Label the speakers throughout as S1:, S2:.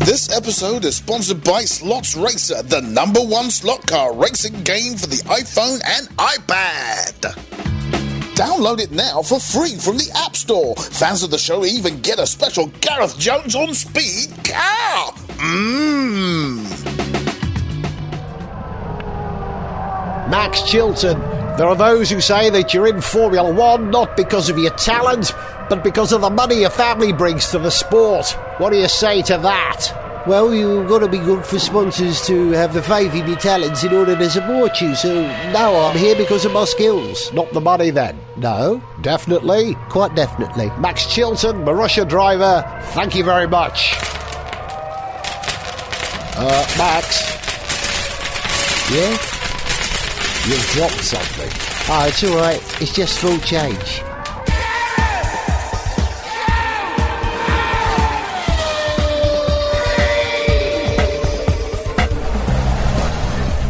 S1: This episode is sponsored by Slots Racer, the #1 slot car racing game for the iPhone and iPad. Download it now for free from the App Store. Fans of the show even get a special Gareth Jones on speed car.
S2: Max Chilton, there are those who say that you're in Formula One not because of your talent, but because of the money your family brings to the sport. What do you say to that?
S3: Well, you've got to be good for sponsors to have the faith in your talents in order to support you. So, no, I'm here because of my skills.
S2: Not the money then?
S3: No.
S2: Definitely?
S3: Quite definitely.
S2: Max Chilton, Marussia driver, thank you very much. Max?
S3: Yeah?
S2: You've dropped something.
S3: Oh, it's all right. It's just small change.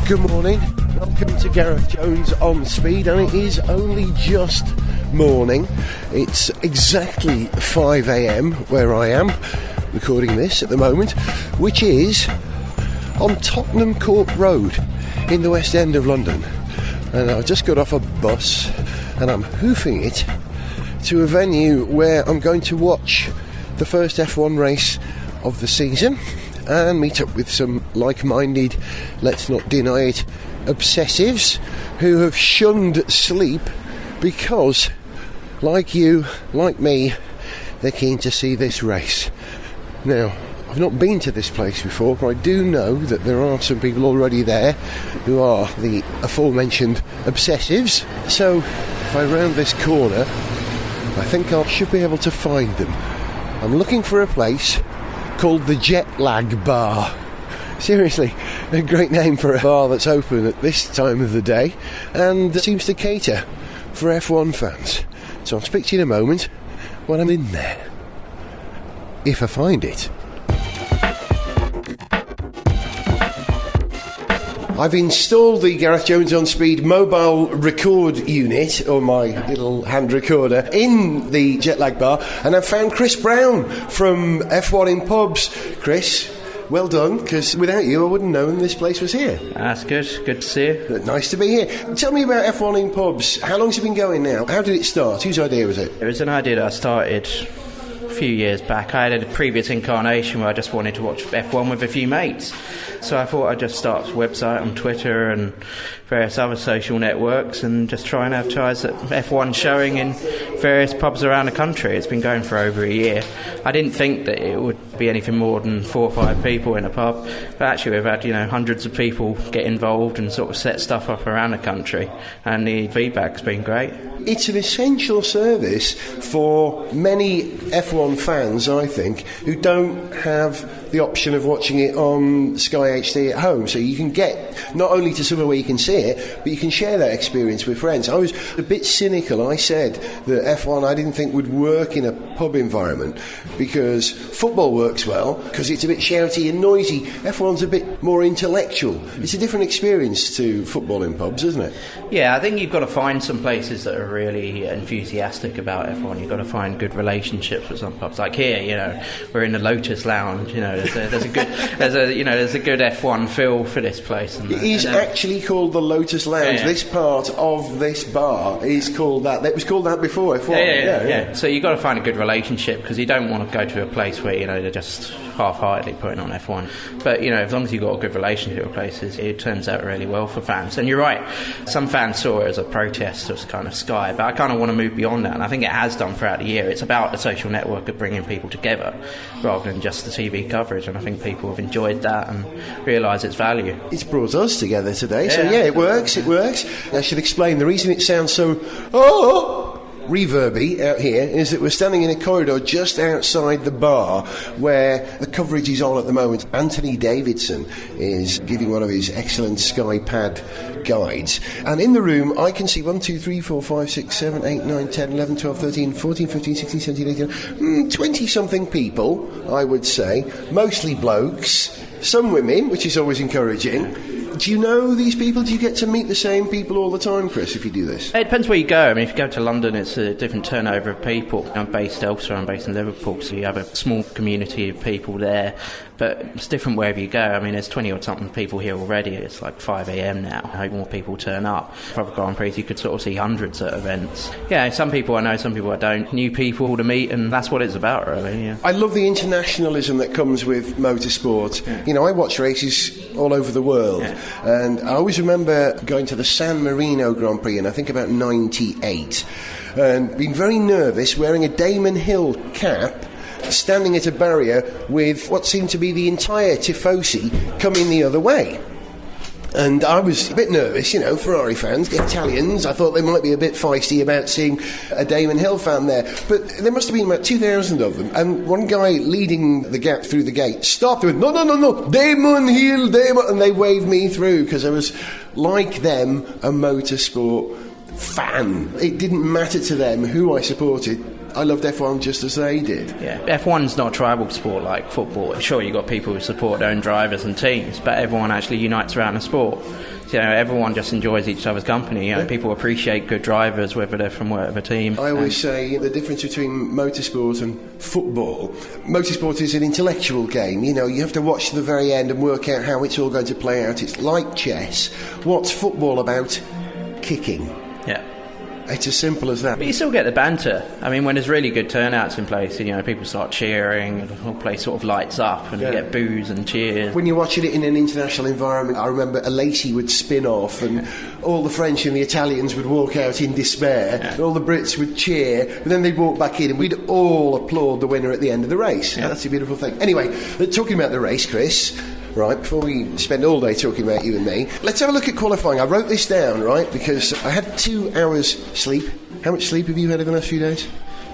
S2: Good morning. Welcome to Gareth Jones on Speed, and it is only just morning. It's exactly 5 a.m. where I am recording this at the moment, which is on Tottenham Court Road in the West End of London. And I've just got off a bus and I'm hoofing it to a venue where I'm going to watch the first F1 race of the season and meet up with some like-minded, let's not deny it, obsessives who have shunned sleep because, like you, like me, they're keen to see this race. Now, I've not been to this place before, but I do know that there are some people already there who are the aforementioned obsessives. So, if I round this corner, I think I should be able to find them. I'm looking for a place called the Jet Lag Bar. Seriously, a great name for a bar that's open at this time of the day and seems to cater for F1 fans. So I'll speak to you in a moment when I'm in there. If I find it. I've installed the Gareth Jones on Speed mobile record unit, or my little hand recorder, in the Jet Lag Bar, and I've found Chris Brown from F1 in Pubs. Chris, well done, because without you I wouldn't know this place was here.
S4: That's good. Good to see you.
S2: Nice to be here. Tell me about F1 in Pubs. How long's it been going now? How did it start? Whose idea was it?
S4: It was an idea that I started a few years back. I had a previous incarnation where I just wanted to watch F1 with a few mates. So I thought I'd just start a website on Twitter and various other social networks and just try and advertise that F1 showing in various pubs around the country. It's been going for over a year. I didn't think that it would be anything more than 4 or 5 people in a pub, but actually we've had hundreds of people get involved and sort of set stuff up around the country, and the feedback's been great.
S2: It's an essential service for many F1 fans, I think, who don't have the option of watching it on Sky HD at home. So you can get not only to somewhere where you can see it, but you can share that experience with friends. I was a bit cynical. I said that F1 I didn't think would work in a pub environment because football works well because it's a bit shouty and noisy. F1's a bit more intellectual. It's a different experience to football in pubs, isn't it?
S4: Yeah, I think you've got to find some places that are really enthusiastic about F1. You've got to find good relationships with some pubs. Like here, we're in the Lotus Lounge. There's a good F1 feel for this place.
S2: It is actually called the Lotus Lounge.
S4: Yeah.
S2: This part of this bar is called that. It was called that before F1.
S4: Yeah. So you've got to find a good relationship because you don't want to go to a place where they're just half-heartedly putting on F1. But as long as you've got a good relationship with places, it turns out really well for fans. And you're right, some fans saw it as a protest of kind of Sky, but I kind of want to move beyond that, and I think it has done throughout the year. It's about the social network of bringing people together rather than just the TV coverage, and I think people have enjoyed that and realise its value.
S2: It's brought us together today, so it works. I should explain the reason it sounds so reverby out here is that we're standing in a corridor just outside the bar where the coverage is on at the moment. Anthony Davidson is giving one of his excellent Sky Pad guides, and in the room I can see 1, 2, 3, 4, 5, 6, 7, 8, 9, 10, 11, 12, 13, 14, 15, 16, 17, 18, 20 something people, I would say, mostly blokes, some women, which is always encouraging. Do you know these people? Do you get to meet the same people all the time, Chris, if you do this?
S4: It depends where you go. I mean, if you go to London, it's a different turnover of people. I'm based elsewhere. I'm based in Liverpool, so you have a small community of people there. But it's different wherever you go. I mean, there's 20 or something people here already. It's like 5 a.m. now. I hope more people turn up. For other Grand Prix, you could sort of see hundreds at events. Yeah, some people I know, some people I don't. New people to meet, and that's what it's about, really. Yeah.
S2: I love the internationalism that comes with motorsport. Yeah. You know, I watch races all over the world, and I always remember going to the San Marino Grand Prix in, I think, about 98, and being very nervous, wearing a Damon Hill cap, standing at a barrier with what seemed to be the entire tifosi coming the other way. And I was a bit nervous, you know, Ferrari fans, Italians, I thought they might be a bit feisty about seeing a Damon Hill fan there. But there must have been about 2,000 of them, and one guy leading the gap through the gate stopped and went, no, Damon Hill, Damon, and they waved me through, because I was, like them, a motorsport fan. It didn't matter to them who I supported. I loved F1 just as they did. Yeah,
S4: F1's not a tribal sport like football. Sure, you've got people who support their own drivers and teams, but everyone actually unites around the sport. You know, everyone just enjoys each other's company. You know, people appreciate good drivers, whether they're from whatever team.
S2: I always say the difference between motorsport and football. Motorsport is an intellectual game. You know, you have to watch to the very end and work out how it's all going to play out. It's like chess. What's football about? Kicking.
S4: Yeah.
S2: It's as simple as that.
S4: But you still get the banter. I mean, when there's really good turnouts in place, you know, people start cheering, and the whole place sort of lights up, and you get boos and cheers.
S2: When you're watching it in an international environment, I remember a Lacey would spin off, and all the French and the Italians would walk out in despair, and all the Brits would cheer, but then they'd walk back in, and we'd all applaud the winner at the end of the race. Yeah. That's a beautiful thing. Anyway, talking about the race, Chris, right, before we spend all day talking about you and me, let's have a look at qualifying. I wrote this down, right, because I had 2 hours sleep. How much sleep have you had in the last few days?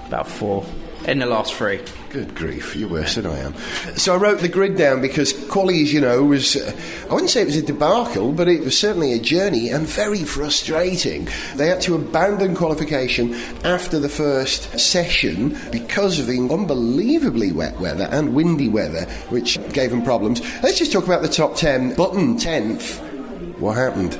S4: About 4. In the last 3.
S2: Good grief, you're worse than I am. So I wrote the grid down because qualies, you know, was, I wouldn't say it was a debacle, but it was certainly a journey and very frustrating. They had to abandon qualification after the first session because of the unbelievably wet weather and windy weather, which gave them problems. Let's just talk about the top 10. Button 10th. What happened?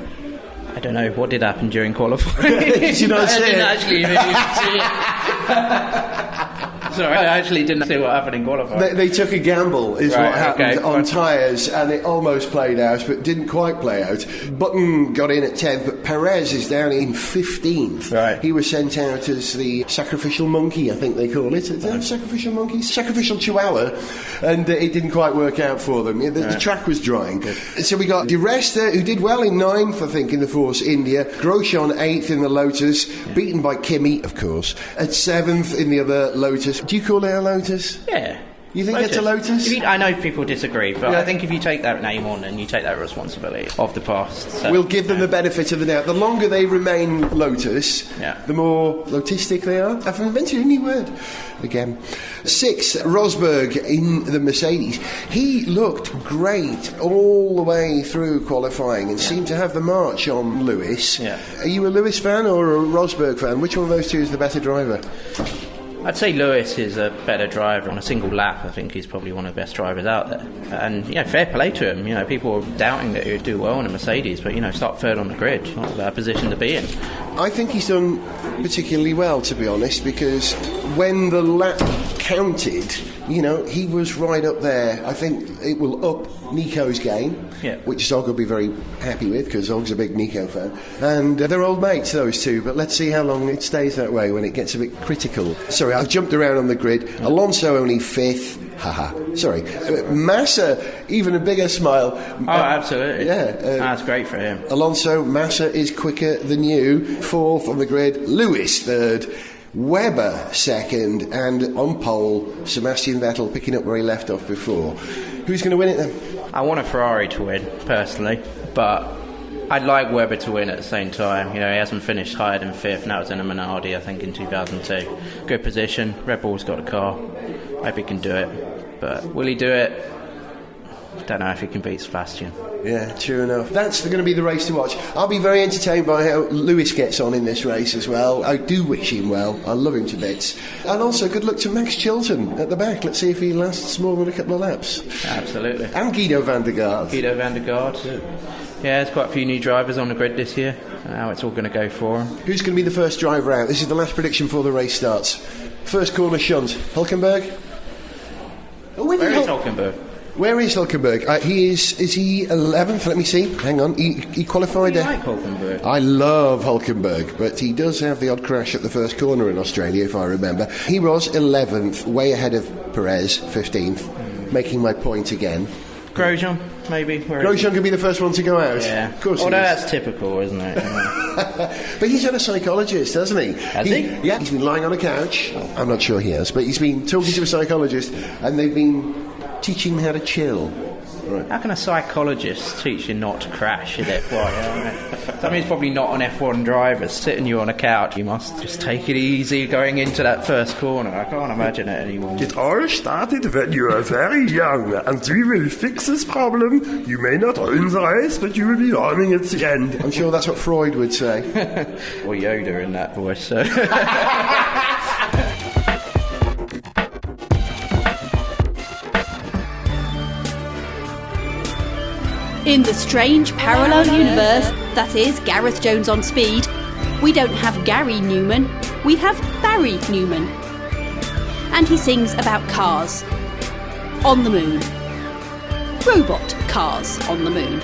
S4: I don't know. What did happen during qualifying?
S2: Did you not see it?
S4: I didn't actually see it. Sorry, I actually didn't see what happened in qualifying.
S2: They took a gamble, is what happened on tyres, and it almost played out, but didn't quite play out. Button got in at 10th, but Perez is down in 15th. Right. He was sent out as the sacrificial monkey, I think they call it. Sacrificial monkey? Sacrificial chihuahua. And it didn't quite work out for them. The track was drying. Good. So we got Di Resta, who did well in 9th, I think, in the Force India. Grosjean 8th in the Lotus, beaten by Kimi, of course, at 7th in the other Lotus. Do you call it a Lotus?
S4: Yeah.
S2: You think it's a Lotus?
S4: I know people disagree, but I think if you take that name on and you take that responsibility of the past... So,
S2: we'll give them the benefit of the doubt. The longer they remain Lotus, the more Lotistic they are. I've invented a new word again. 6th, Rosberg in the Mercedes. He looked great all the way through qualifying and seemed to have the march on Lewis. Yeah. Are you a Lewis fan or a Rosberg fan? Which one of those two is the better driver?
S4: I'd say Lewis is a better driver on a single lap. I think he's probably one of the best drivers out there. And, you know, fair play to him. You know, people are doubting that he would do well in a Mercedes, but, you know, start third on the grid. It's not a bad position to be in. I
S2: think he's done particularly well, to be honest, because when the lap counted, you know, he was right up there. I think it will up Nico's game, which Zog will be very happy with, because Zog's a big Nico fan. And they're old mates, those two, but let's see how long it stays that way when it gets a bit critical. Sorry, I've jumped around on the grid. Alonso only 5th. Haha. Sorry. Massa, even a bigger smile.
S4: Oh, absolutely.
S2: Yeah.
S4: That's great for him.
S2: Alonso, Massa is quicker than you. 4th on the grid. Lewis 3rd. Webber 2nd. And on pole, Sebastian Vettel picking up where he left off before. Who's going to win it then?
S4: I want a Ferrari to win, personally. But I'd like Webber to win at the same time. You know, he hasn't finished higher than 5th, and that was in a Minardi, I think, in 2002. Good position. Red Bull's got a car. Hope he can do it. But will he do it? Don't know if he can beat Sebastian.
S2: Yeah, true enough. That's going to be the race to watch. I'll be very entertained by how Lewis gets on in this race as well. I do wish him well. I love him to bits. And also, good luck to Max Chilton at the back. Let's see if he lasts more than a couple of laps.
S4: Absolutely.
S2: And Guido van der Garde.
S4: Guido van der Garde. Yeah, there's quite a few new drivers on the grid this year. How it's all going to go for them.
S2: Who's going to be the first driver out? This is the last prediction before the race starts. First corner shunt. Hulkenberg? Oh,
S4: Where is Hulkenberg?
S2: Where is Hulkenberg? He is he 11th? Let me see. Hang on. He qualified.
S4: I like Hulkenberg.
S2: I love Hulkenberg, but he does have the odd crash at the first corner in Australia, if I remember. He was 11th, way ahead of Perez, 15th, making my point again.
S4: Grosjean, maybe.
S2: Grosjean could be the first one to go out.
S4: Yeah,
S2: of course.
S4: Although that's typical, isn't it?
S2: But he's had a psychologist, hasn't he?
S4: Has he?
S2: Yeah, he's been lying on a couch. I'm not sure he has, but he's been talking to a psychologist, and they've been teaching him how to chill. Right.
S4: How can a psychologist teach you not to crash in F1? That means probably not on F1 drivers sitting you on a couch. You must just take it easy going into that first corner. I can't imagine it anymore.
S5: It all started when you were very young, and we will fix this problem. You may not win the race, but you will be learning at the end.
S2: I'm sure that's what Freud would say.
S4: Or Yoda in that voice, so...
S6: In the strange parallel universe that is Gareth Jones on Speed, we don't have Gary Newman, we have Barry Newman. And he sings about cars on the moon. Robot cars on the moon.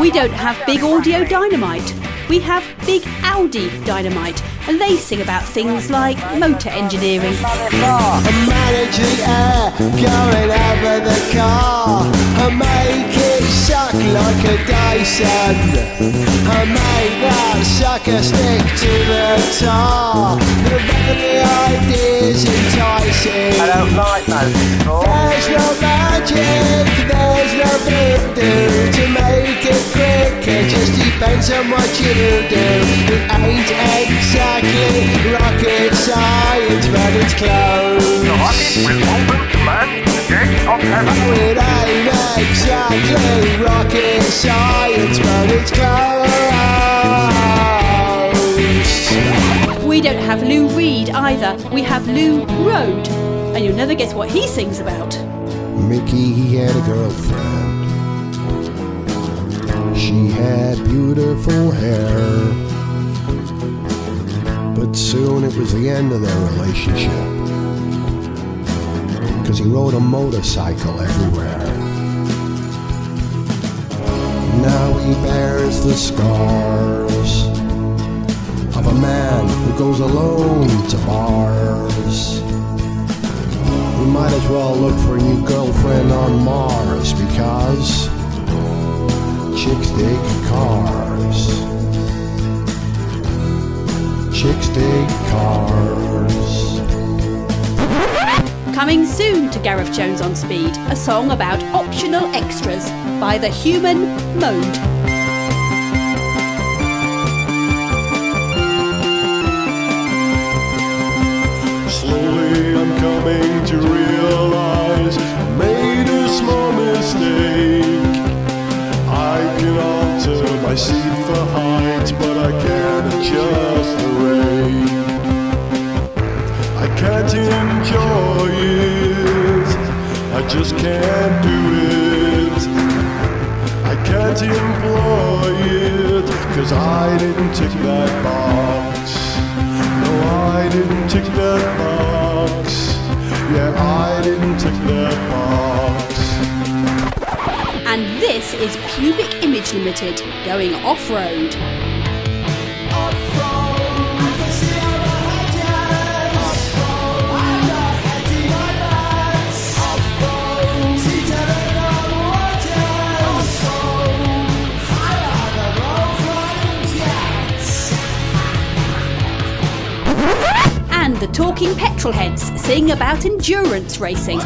S6: We don't have Big Audio Dynamite, we have Big Audi Dynamite, and they sing about things like motor engineering.
S3: I manage the air going over the car. I make it suck like a Dyson. I make that sucker stick to the tar. The back of the idea's enticing.
S5: I don't like those people.
S3: There's no magic, there's no voodoo to make it quick. It just depends on what you do. It ain't exactly rocket science, but it's close.
S5: With open command, gate of heaven.
S3: It ain't exactly rocket science, but it's close.
S6: We don't have Lou Reed either, we have Lou Road, and you'll never guess what he sings about.
S2: Mickey, he had a girlfriend. She had beautiful hair. But soon it was the end of their relationship, 'cause he rode a motorcycle everywhere. Now he bears the scars of a man who goes alone to bars. We might as well look for a new girlfriend on Mars, because chicks dig cars. Chicks dig cars.
S6: Coming soon to Gareth Jones on Speed, a song about optional extras by the Human Mode.
S5: Slowly I'm coming to realize I made a small mistake. I can alter my seat for height, but I can't adjust the rate. I can't enjoy it, I just can't do it. I can't employ it, 'cause I didn't tick that box. No, I didn't tick that box. Yeah, I didn't tick that box.
S6: And this is Pubic Image Limited going off-road. And the Talking Petrolheads sing about endurance racing.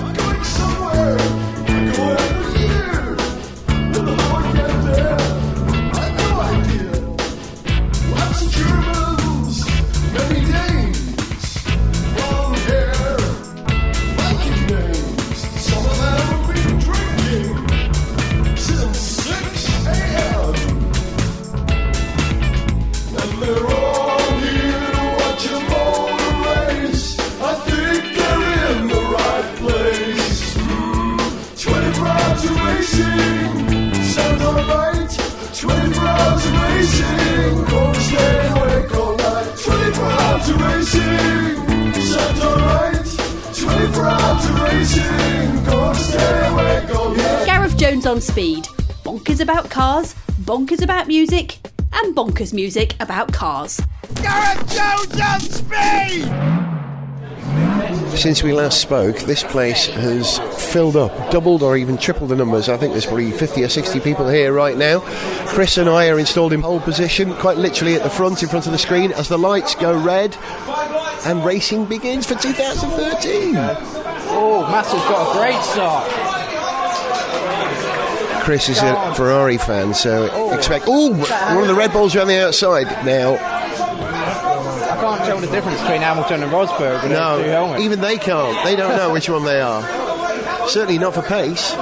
S5: racing. Sound alright. 24 hours of racing. Go stay awake all night. 24 hours of racing. Sound alright. 24 hours of racing. Go stay awake all night.
S6: Gareth Jones on Speed. Bonkers about cars, bonkers about music, and bonkers music about cars.
S3: Gareth Jones on Speed!
S2: Since we last spoke, this place has filled up, doubled or even tripled the numbers. I think there's probably 50 or 60 people here right now. Chris and I are installed in pole position, quite literally at the front, in front of the screen, as the lights go red and racing begins for 2013.
S4: Oh, Massill's got a great start.
S2: Chris is a Ferrari fan, so expect... Oh, one of the Red Bulls around the outside now.
S4: I can't tell the difference between Hamilton and Rosberg with those two helmets.
S2: Even they can't. They don't know which one they are. Certainly not for pace.
S4: Go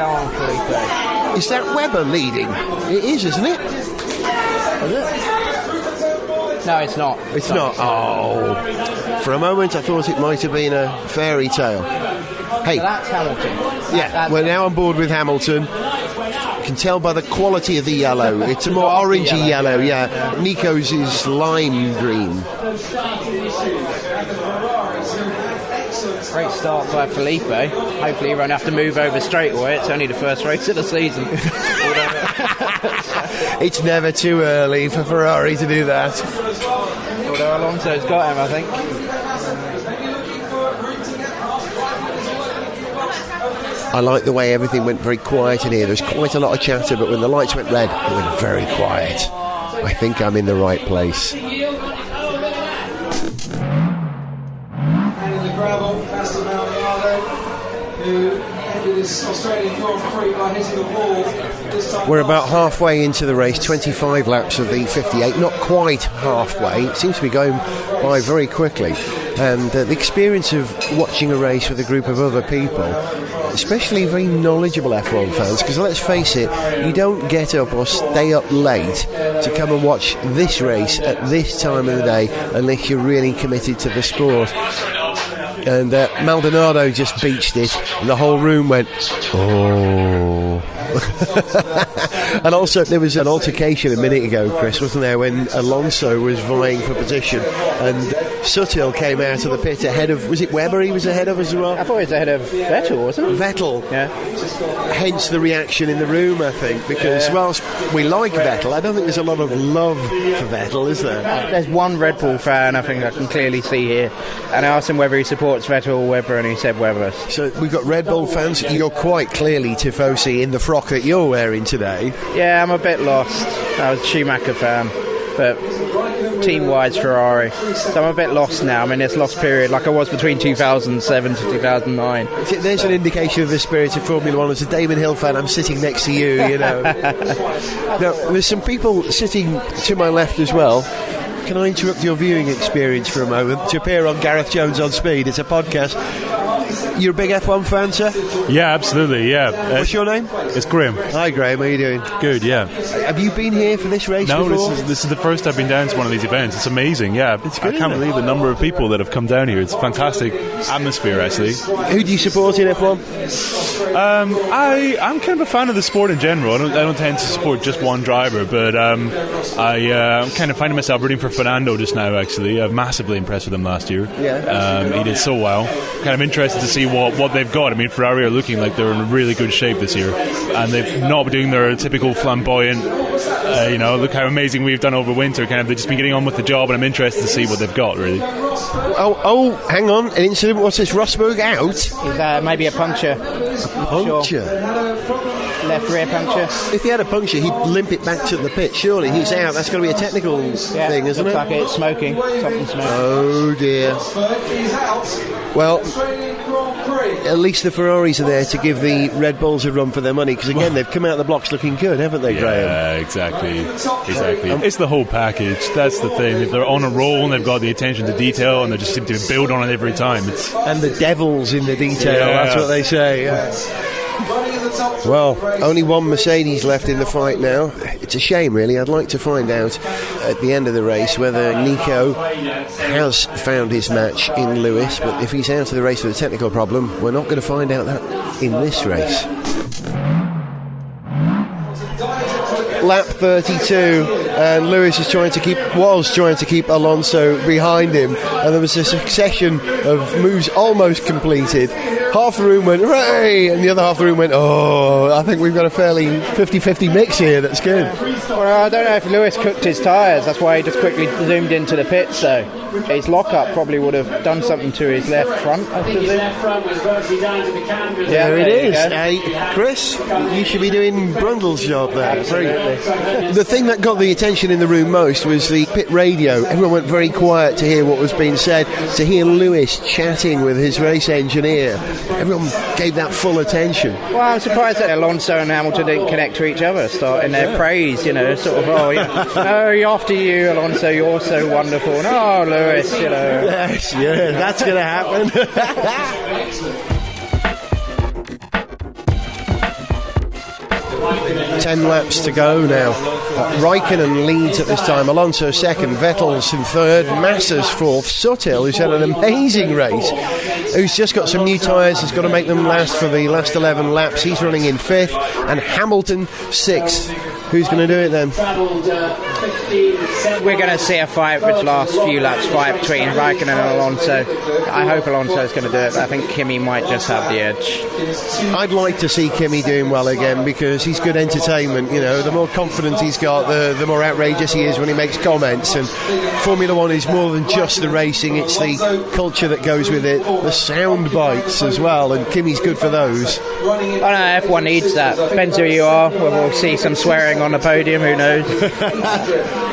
S4: on, Felipe.
S2: Is that Webber leading? It is, isn't it?
S4: Is it? No, it's not.
S2: It's not. Oh. For a moment, I thought it might have been a fairy tale. Hey.
S4: So that's Hamilton.
S2: Yeah, we're now on board with Hamilton. You can tell by the quality of the yellow. It's a more orangey yellow, yeah. Nico's is lime green.
S4: Great start by Felipe. Hopefully he won't have to move over straight away. It's only the first race of the season.
S2: It's never too early for Ferrari to do that.
S4: Although Alonso's got him, I think.
S2: I like the way everything went very quiet in here. There's quite a lot of chatter, but when the lights went red, it went very quiet. I think I'm in the right place.
S7: And in the gravel, that's the Maldonado, who ended this Australian Grand Prix by hitting the wall. This time
S2: We're about halfway into the race, 25 laps of the 58, not quite halfway. It seems to be going by very quickly. And the experience of watching a race with a group of other people, especially very knowledgeable F1 fans, because let's face it, you don't get up or stay up late to come and watch this race at this time of the day unless you're really committed to the sport. And Maldonado just beached it, and the whole room went, oh. And also there was an altercation a minute ago, Chris, wasn't there, when Alonso was vying for position and Suttil came out of the pit ahead of, was it Webber he was ahead of as well?
S4: I thought he was ahead of Vettel, wasn't he?
S2: Vettel.
S4: Yeah.
S2: Hence the reaction in the room, I think, because whilst we like Vettel, I don't think there's a lot of love for Vettel, is there?
S4: There's one Red Bull fan I think I can clearly see here, and I asked him whether he supports Vettel or Webber, and he said Webber.
S2: So we've got Red Bull fans. You're quite clearly tifosi in the frock that you're wearing today.
S4: Yeah, I'm a bit lost. I was a Schumacher fan, but team-wise Ferrari. So I'm a bit lost now. I'm in this lost period like I was between 2007 to 2009.
S2: There's an indication of the spirit of Formula One. As a Damon Hill fan, I'm sitting next to you, you know. Now, there's some people sitting to my left as well. Can I interrupt your viewing experience for a moment to appear on Gareth Jones on Speed? It's a podcast. You're a big F1 fan, sir?
S8: Yeah, absolutely, yeah.
S2: What's your name?
S8: It's Graham.
S2: Hi, Graham. How are you doing?
S8: Good, yeah.
S2: Have you been here for this race before?
S8: No, this is the first I've been down to one of these events. It's amazing, yeah.
S2: It's good,
S8: I can't believe the number of people that have come down here. It's a fantastic atmosphere, actually.
S2: Who do you support in F1?
S8: I'm kind of a fan of the sport in general. I don't tend to support just one driver, but I'm kind of finding myself rooting for Fernando just now, actually. I'm massively impressed with him last year.
S2: Yeah.
S8: He did so well. Kind of interested to see what they've got. I mean, Ferrari are looking like they're in really good shape this year, and they've not been doing their typical flamboyant, look how amazing we've done over winter. Kind of, they've just been getting on with the job, and I'm interested to see what they've got, really.
S2: Oh, hang on. An incident. What's this? Rosberg out?
S4: He's maybe a puncture.
S2: Puncture?
S4: Left rear puncture.
S2: If he had a puncture, he'd limp it back to the pit. Surely he's out. That's got to be a technical thing, isn't it?
S4: Looks like it's smoking. Something smoking.
S2: Oh dear. Well, at least the Ferraris are there to give the Red Bulls a run for their money, because again they've come out of the blocks looking good, haven't they, Graham?
S8: Yeah, exactly. It's the whole package. That's the thing. If they're on a roll and they've got the attention to detail and they just seem to build on it every time.
S2: And the devil's in the detail.
S8: Yeah.
S2: That's what they say. Yeah. Well, only one Mercedes left in the fight now. It's a shame, really. I'd like to find out at the end of the race whether Nico has found his match in Lewis, but if he's out of the race with a technical problem, we're not going to find out that in this race. Lap 32, and Lewis was trying to keep Alonso behind him, and there was a succession of moves almost completed. Half the room went, hooray, and the other half of the room went, oh, I think we've got a fairly 50-50 mix here. That's good.
S4: Well, I don't know if Lewis cooked his tyres. That's why he just quickly zoomed into the pits, though. His lockup probably would have done something to his left front.
S2: There it is. Hey, Chris, you should be doing Brundle's job there.
S4: Absolutely.
S2: The thing that got the attention in the room most was the pit radio. Everyone went very quiet to hear what was being said, to hear Lewis chatting with his race engineer. Everyone gave that full attention.
S4: Well, I'm surprised that Alonso and Hamilton didn't connect to each other, starting their praise, sort of, oh, after you, Alonso, you're so wonderful. And, oh, Lewis,
S2: Yes, yeah, that's going to happen. 10 laps to go now. Raikkonen leads at this time, Alonso second, Vettel's in third, Massa's fourth, Sutil, who's had an amazing race, who's just got some new tyres, has got to make them last for the last 11 laps, he's running in fifth, and Hamilton sixth. Who's going to do it then?
S4: We're going to see a fight which last few laps, fight between Raikkonen and Alonso. I hope Alonso's going to do it, but I think Kimi might just have the edge.
S2: I'd like to see Kimi doing well again because he's good entertainment. The more confidence he's got, the more outrageous he is when he makes comments. And Formula One is more than just the racing, it's the culture that goes with it, the sound bites as well, and Kimi's good for those.
S4: I know, F1 needs that. Depends who you are. We'll see some swearing on the podium, who knows?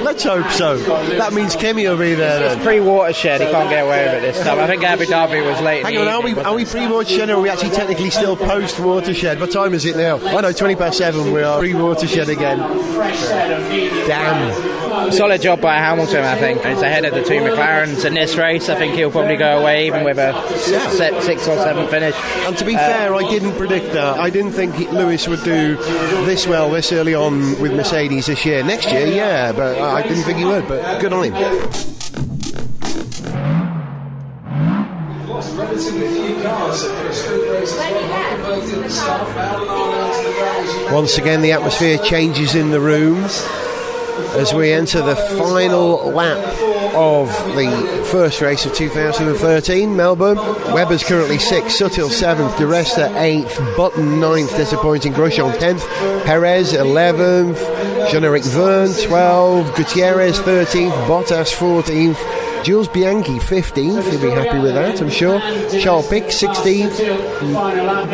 S2: Let's hope so. That means Kimi will be there then.
S4: It's pre-watershed, he can't get away with it this time. I think Abu Dhabi was late.
S2: Hang on, are we pre-watershed or are we actually technically still post-watershed? What time is it now? I know, 7:20 we are pre-watershed again. Damn.
S4: Solid job by Hamilton, I think. He's ahead of the two McLarens in this race. I think he'll probably go away even with a 6th or 7th finish.
S2: And to be fair, I didn't predict that. I didn't think Lewis would do this well this early on with Mercedes this year. Next year, yeah, but I didn't think he would, but good on him. Once again, the atmosphere changes in the room as we enter the final lap of the first race of 2013, Melbourne. Webber's currently 6th, Sutil 7th, De Resta 8th, Button 9th, disappointing, Grosjean 10th, Perez 11th, Jean-Eric Verne 12th, Gutierrez 13th, Bottas 14th, Jules Bianchi 15th, he'll be happy with that, I'm sure. Charles Pic 16th,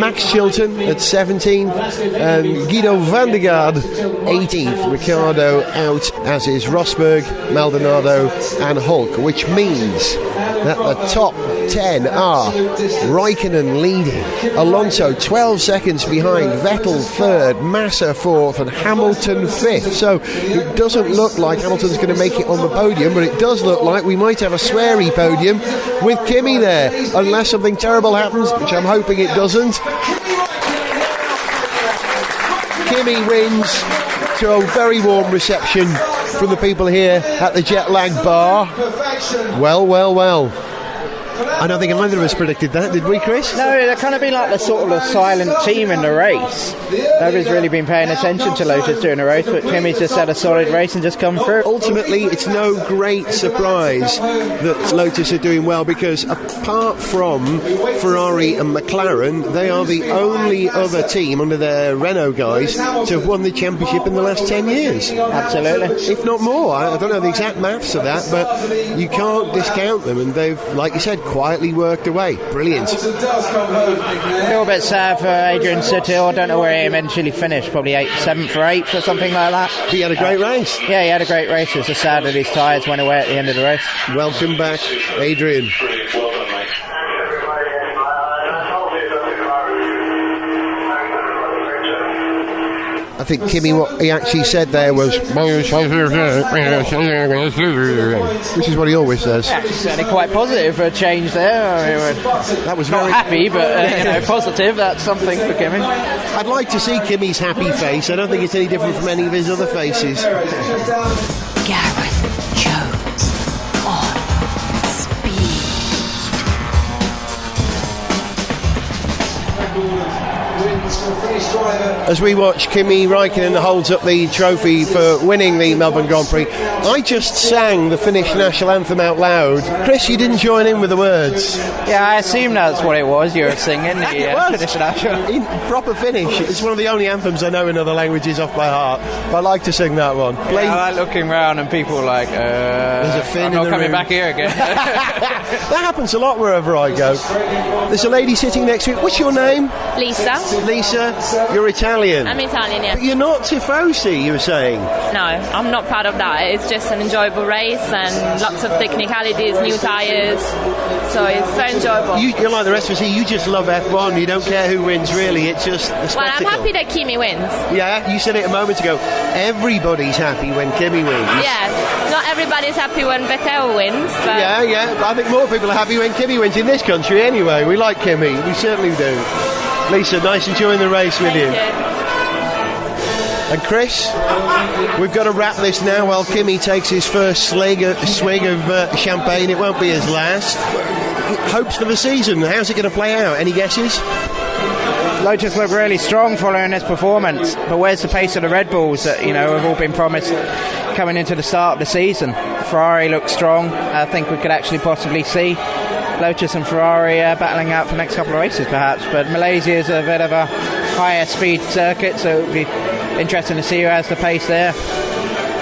S2: Max Chilton at 17th, and Guido van der Garde 18th. Ricciardo out, as is Rosberg, Maldonado and Hulk, which means that the top 10 are Raikkonen leading, Alonso 12 seconds behind, Vettel third, Massa fourth and Hamilton fifth. So it doesn't look like Hamilton's going to make it on the podium, but it does look like we might have a sweary podium with Kimi there, unless something terrible happens, which I'm hoping it doesn't. Kimi wins to a very warm reception from the people here at the Jet Lag Bar. Well. I don't think either of us predicted that, did we, Chris?
S4: No, they've kind of been like the sort of the silent team in the race. Nobody's really been paying attention to Lotus during the race, but Kimi's just had a solid race and just come through.
S2: Ultimately, it's no great surprise that Lotus are doing well, because apart from Ferrari and McLaren, they are the only other team under their Renault guys to have won the championship in the last 10 years.
S4: Absolutely.
S2: If not more. I don't know the exact maths of that, but you can't discount them, and they've, like you said, quietly worked away. Brilliant.
S4: I feel a bit sad for Adrian Sutil. I don't know where he eventually finished, probably 7th or 8th or something like that.
S2: He had a great race.
S4: Yeah, he had a great race. It's just sad that his tyres went away at the end of the race.
S2: Welcome back, Adrian. I think Kimmy, what he actually said there was, which is what he always says.
S4: Yeah, certainly quite positive for a change there. I mean,
S2: That was
S4: not
S2: very
S4: happy, but positive. That's something for Kimmy.
S2: I'd like to see Kimmy's happy face. I don't think it's any different from any of his other faces.
S9: Gareth Jones on speed.
S2: As we watch Kimi Räikkönen holds up the trophy for winning the Melbourne Grand Prix, I just sang the Finnish national anthem out loud. Chris, you didn't join in with the words.
S4: Yeah, I assume that's what it was. You were singing the Finnish national.
S2: In proper Finnish. It's one of the only anthems I know in other languages off by heart. But I like to sing that one.
S4: Yeah, I like looking round and people are like,
S2: there's a Finn
S4: I'm
S2: in
S4: not
S2: the
S4: coming
S2: room.
S4: back here again.
S2: That happens a lot wherever I go. There's a lady sitting next to me. What's your name?
S10: Lisa.
S2: Lisa, you're Italian.
S10: I'm Italian, yeah.
S2: But you're not tifosi, you were saying.
S10: No, I'm not part of that. It's just an enjoyable race and lots of technicalities, new tyres. So it's very enjoyable.
S2: You're like the rest of us here. You just love F1. You don't care who wins, really. It's just the
S10: Well, I'm
S2: spectacle.
S10: happy that Kimi wins.
S2: Yeah, you said it a moment ago. Everybody's happy when Kimi wins.
S10: Yeah, not everybody's happy when Vettel wins, but
S2: Yeah. I think more people are happy when Kimi wins in this country anyway. We like Kimi. We certainly do. Lisa, nice enjoying the race with you. And Chris, we've got to wrap this now while Kimi takes his first swig of champagne. It won't be his last. Hopes for the season. How's it going to play out? Any guesses?
S4: Lotus look really strong following this performance, but where's the pace of the Red Bulls that have all been promised coming into the start of the season? Ferrari looks strong. I think we could actually possibly see Lotus and Ferrari battling out for the next couple of races perhaps, but Malaysia is a bit of a higher speed circuit, so it would be interesting to see who has the pace there.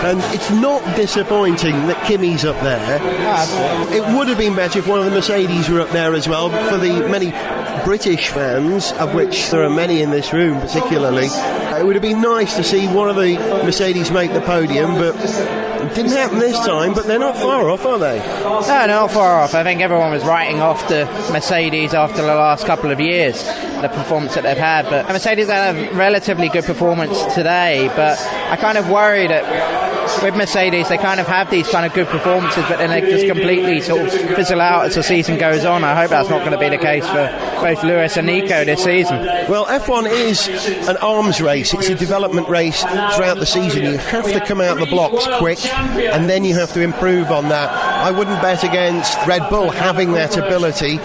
S2: And it's not disappointing that Kimi's up there. It would have been better if one of the Mercedes were up there as well, but for the many British fans, of which there are many in this room particularly, it would have been nice to see one of the Mercedes make the podium, but it didn't happen this time. But they're not far off, are they?
S4: No, not far off. I think everyone was writing off the Mercedes after the last couple of years, the performance that they've had. But Mercedes had a relatively good performance today, but I kind of worry that with Mercedes, they kind of have these kind of good performances, but then they just completely sort of fizzle out as the season goes on. I hope that's not going to be the case for both Lewis and Nico this season.
S2: Well, F1 is an arms race. It's a development race throughout the season. You have to come out the blocks quick, and then you have to improve on that. I wouldn't bet against Red Bull having that ability.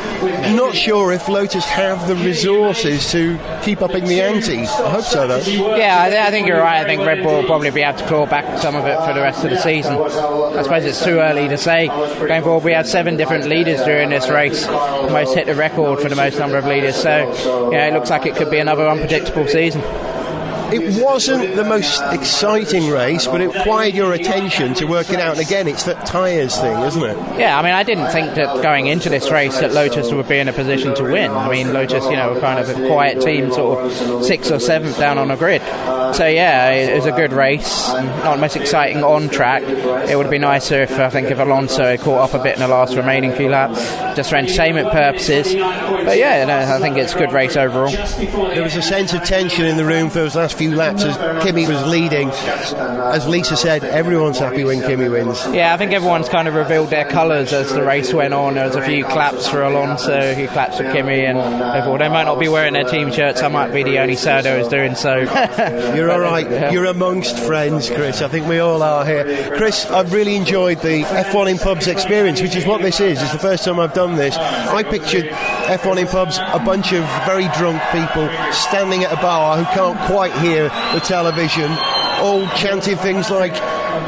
S2: Not sure if Lotus have the resources to keep upping the ante. I hope so, though.
S4: Yeah, I think you're right. I think Red Bull will probably be able to claw back some of it for the rest of the season. I suppose it's too early to say. Going forward, we had 7 different leaders during this race. Almost hit the record for the most number of leaders. So, it looks like it could be another unpredictable season.
S2: It wasn't the most exciting race, but it required your attention to work it out. And again, it's that tyres thing, isn't it?
S4: Yeah, I mean, I didn't think that going into this race that Lotus would be in a position to win. I mean, Lotus, were kind of a quiet team, sort of 6th or 7th down on a grid. So, yeah, it was a good race. Not the most exciting on track. It would be nicer if Alonso had caught up a bit in the last remaining few laps, just for entertainment purposes. But, yeah, I think it's a good race overall.
S2: There was a sense of tension in the room for those last few laps as Kimi was leading. As Lisa said, everyone's happy when Kimi wins.
S4: Yeah, I think everyone's kind of revealed their colours as the race went on. There was a few claps for Alonso, a few claps for Kimi, and overall they might not be wearing their team shirts. I might be the only Sardo who's doing so.
S2: You're all right.
S4: Yeah.
S2: You're amongst friends, Chris. I think we all are here. Chris, I've really enjoyed the F1 in pubs experience, which is what this is. It's the first time I've done this. I pictured F1 in pubs, a bunch of very drunk people standing at a bar who can't quite hear the television, all chanting things like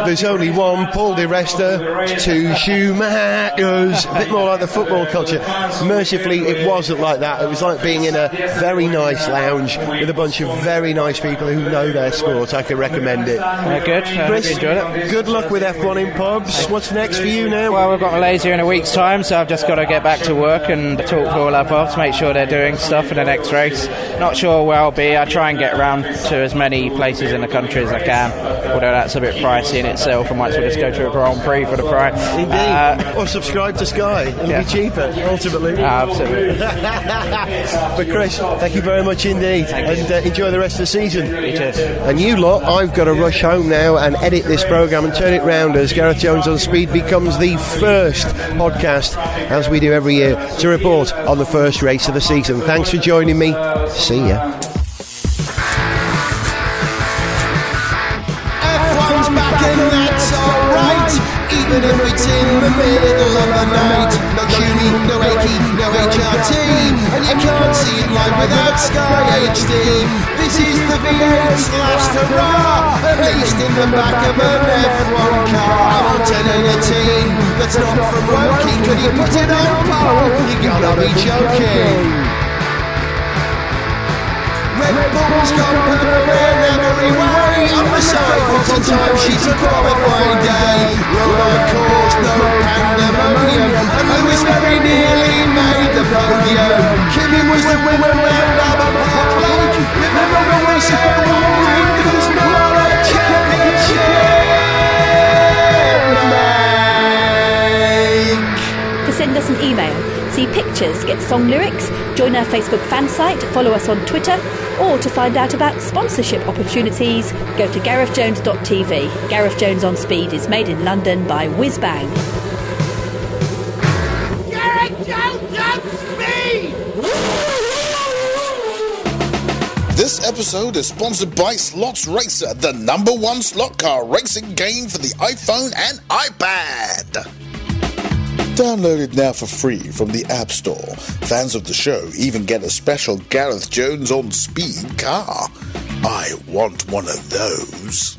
S2: there's only one Paul Di Resta, 2 Schumachers, a bit more like the football culture. Mercifully, it wasn't like that. It was like being in a very nice lounge with a bunch of very nice people who know their sport. I can recommend it.
S4: Good.
S2: Chris,
S4: enjoyed it.
S2: Good luck with F1 in pubs. What's next for you now?
S4: Well, we've got Malaysia in a week's time, so I've just got to get back to work and talk to all our pubs, make sure they're doing stuff for the next race. Not sure where I'll be. I try and get around to as many places in the country as I can. although that's a bit pricey in itself. I might as well just go to a Grand Prix for the price.
S2: Indeed. Or subscribe to Sky. It'll be cheaper, ultimately.
S4: Absolutely.
S2: But Chris, thank you very much indeed. And enjoy the rest of the season.
S4: You too.
S2: And you lot, I've got to rush home now and edit this programme and turn it round as Gareth Jones on Speed becomes the first podcast, as we do every year, to report on the first race of the season. Thanks for joining me. See ya.
S3: F1's back and that's alright, even if it's in the middle of the night. No tuning, no achy, no HRT, and you can't see it live without Sky HD. This is the V8's last hurrah, at least in the back of an F1 car. I'm on 10 and a team, that's not from Woking. Could you put it on pole? You gotta be joking. Red Bull's gone purple in every way. On the cycles and time sheets of qualifying day. Roll course, no pandemonium, and Lewis very nearly made the podium. Kimi was the winner round Albert Park Lake. Remember when we said one ring, there's not a championship.
S6: To send us an email, see pictures, get song lyrics, join our Facebook fan site, follow us on Twitter, or to find out about sponsorship opportunities, go to GarethJones.tv. Gareth Jones on Speed is made in London by Whizbang.
S3: Gareth Jones on Speed!
S1: This episode is sponsored by Slots Racer, the #1 slot car racing game for the iPhone and iPad. Download it now for free from the App Store. Fans of the show even get a special Gareth Jones on Speed car. I want one of those.